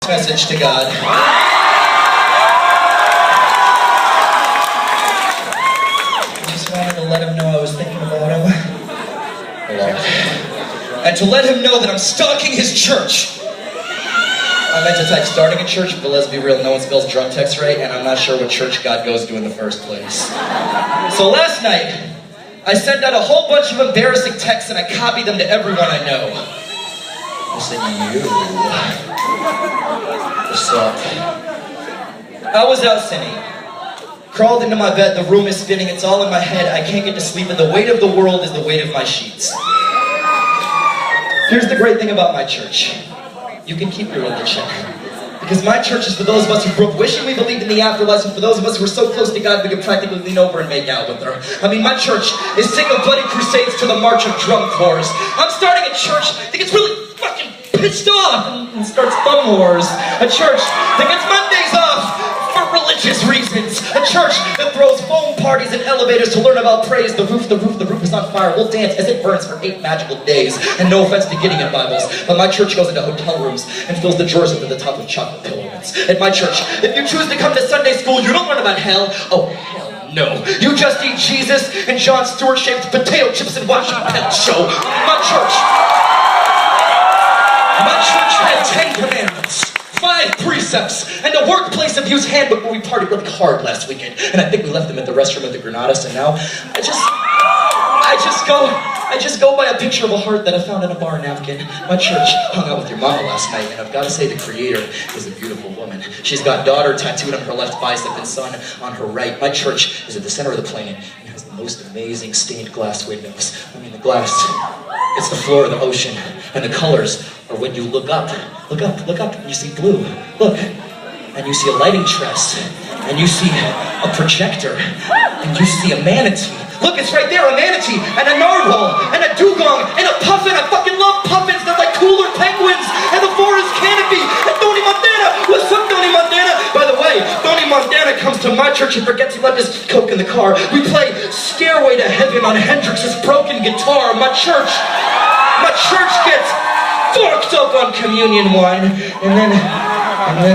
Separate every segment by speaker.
Speaker 1: message to God. Just wanted to let him know I was thinking about him. And to let him know that I'm stalking his church. I meant to type starting a church, but let's be real, no one spells drug text right, and I'm not sure what church God goes to in the first place. So last night, I sent out a whole bunch of embarrassing texts and I copied them to everyone I know. I said, you. What's up? I was out sinning. Crawled into my bed, the room is spinning, it's all in my head, I can't get to sleep, and the weight of the world is the weight of my sheets. Here's the great thing about my church. You can keep your religion. Because my church is for those of us who grew up wishing we believed in the afterlife, and for those of us who are so close to God we could practically lean over and make out with her. I mean, my church is sick of bloody crusades to the march of drum corps. I'm starting a church that gets really fucking pissed off and starts thumb wars. A church that gets Mondays off for religious reasons. A church that throws foam parties in elevators to learn about praise. The roof is on fire. We'll dance as it burns for 8 magical days. And no offense to Gideon Bibles, but my church goes into hotel rooms and fills the drawers up to the top of chocolate pillows. At my church, if you choose to come to Sunday school, you don't learn about hell. Oh, hell no. You just eat Jesus and Jon Stewart-shaped potato chips and watch a pet show. My church had 10 commandments, 5 precepts, and a workplace abuse handbook where we partied really hard last weekend. And I think we left them at the restroom at the Granadas, and now I just go by a picture of a heart that I found in a bar napkin. My church hung out with your mama last night, and I've got to say the creator is a beautiful woman. She's got daughter tattooed on her left bicep and son on her right. My church is at the center of the plane and has the most amazing stained glass windows. I mean, the glass, it's the floor of the ocean, and the colors are when you look up, and you see blue. Look, and you see a lighting truss, and you see a projector, and you see a manatee. Look, it's right there, a manatee, and a narwhal, and a dugong, and a puffin. I fucking love puffins. They're like cooler penguins, and the forest canopy, and Tony Montana. What's up, Tony Montana? By the way, Tony Montana comes to my church and forgets he left his coke in the car. We play Stairway to Heaven on Hendrix's broken guitar. My church gets forked up on communion wine, and then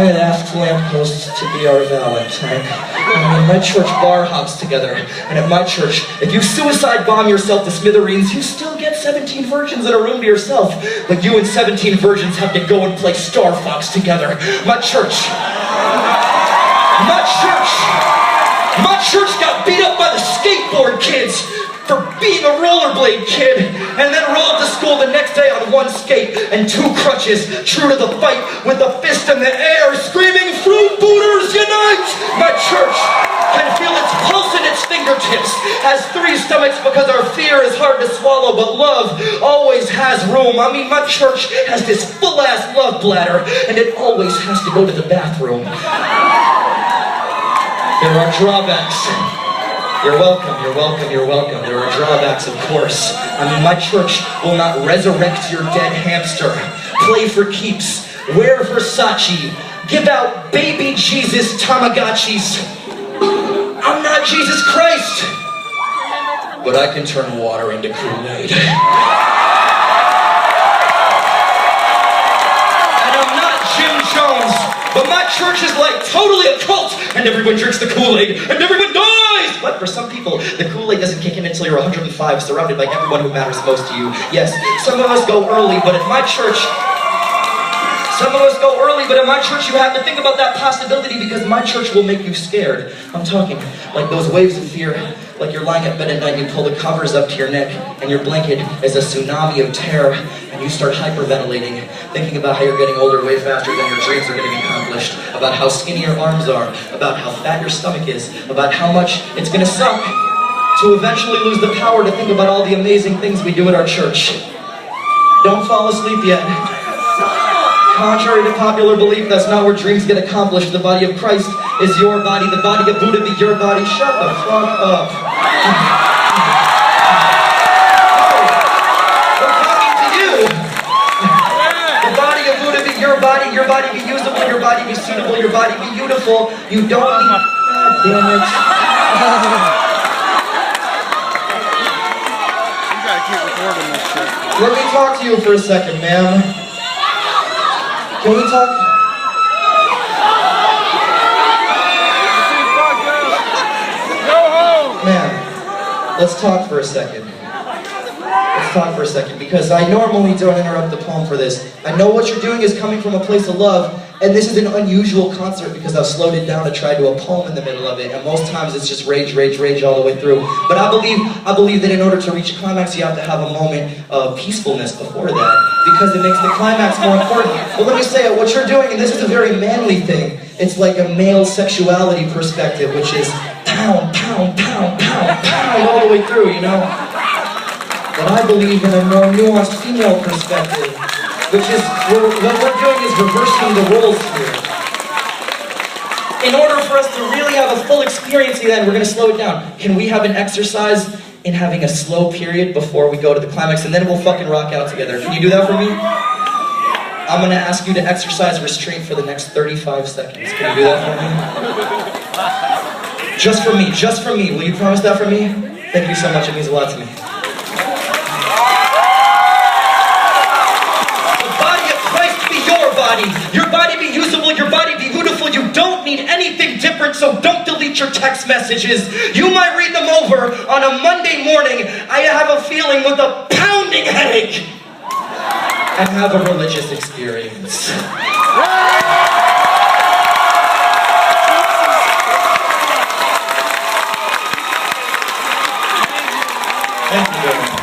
Speaker 1: it asks lampposts to be our Valentine. I mean, my church bar hops together, and at my church, if you suicide bomb yourself to smithereens, you still get 17 virgins in a room to yourself. But you and 17 virgins have to go and play Star Fox together. My church got beat up by the skateboard kids for being a rollerblade kid, and then rolled to school the next day on 1 skate and 2 crutches, true to the fight with a fist in the air, screaming, "Fruit Booters unite!" My church can feel its pulse in its fingertips, has 3 stomachs because our fear is hard to swallow, but love always has room. I mean, my church has this full-ass love bladder, and it always has to go to the bathroom. There are drawbacks. You're welcome. There are drawbacks, of course. I mean, my church will not resurrect your dead hamster, play for keeps, wear Versace, give out baby Jesus Tamagotchis. I'm not Jesus Christ, but I can turn water into Kool-Aid. And I'm not Jim Jones, but my church is like totally a cult, and everyone drinks the Kool-Aid, and everyone dies! But for some people, the Kool-Aid doesn't kick in until you're 105, surrounded by everyone who matters most to you. Yes, some of us go early, but at my church, you have to think about that possibility, because my church will make you scared. I'm talking like those waves of fear, like you're lying at bed at night and you pull the covers up to your neck, and your blanket is a tsunami of terror, and you start hyperventilating, thinking about how you're getting older way faster than your dreams are getting accomplished, about how skinny your arms are, about how fat your stomach is, about how much it's gonna suck to eventually lose the power to think about all the amazing things we do at our church. Don't fall asleep yet. Contrary to popular belief, that's not where dreams get accomplished. The body of Christ is your body. The body of Buddha be your body. Shut the fuck up. We're talking to you. The body of Buddha be your body be usable, your body be suitable, your body be beautiful. You don't need... God damn it.
Speaker 2: You gotta keep recording this shit.
Speaker 1: Let me talk to you for a second, ma'am. Can we talk? let's talk for a second. Let's talk for a second, because I normally don't interrupt the poem for this. I know what you're doing is coming from a place of love, and this is an unusual concert because I've slowed it down to try to do a poem in the middle of it, and most times it's just rage, rage, rage all the way through. But I believe that in order to reach a climax, you have to have a moment of peacefulness before that, because it makes the climax more important. But let me say it, what you're doing, and this is a very manly thing, it's like a male sexuality perspective, which is pound, pound, pound, pound, pound all the way through, you know? But I believe in a more nuanced female perspective, which is, what we're doing is reversing the roles here. In order for us to really have a full experience then, we're going to slow it down. Can we have an exercise in having a slow period before we go to the climax, and then we'll fucking rock out together? Can you do that for me? I'm going to ask you to exercise restraint for the next 35 seconds. Can you do that for me? Just for me, just for me. Will you promise that for me? Thank you so much, it means a lot to me. Your body be usable, your body be beautiful. You don't need anything different, so don't delete your text messages. You might read them over on a Monday morning. I have a feeling with a pounding headache. And have a religious experience. Thank you very much.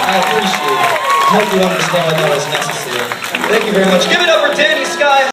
Speaker 1: I appreciate it. I hope you understand why that was necessary. Thank you very much. Give it up for Danny Sky.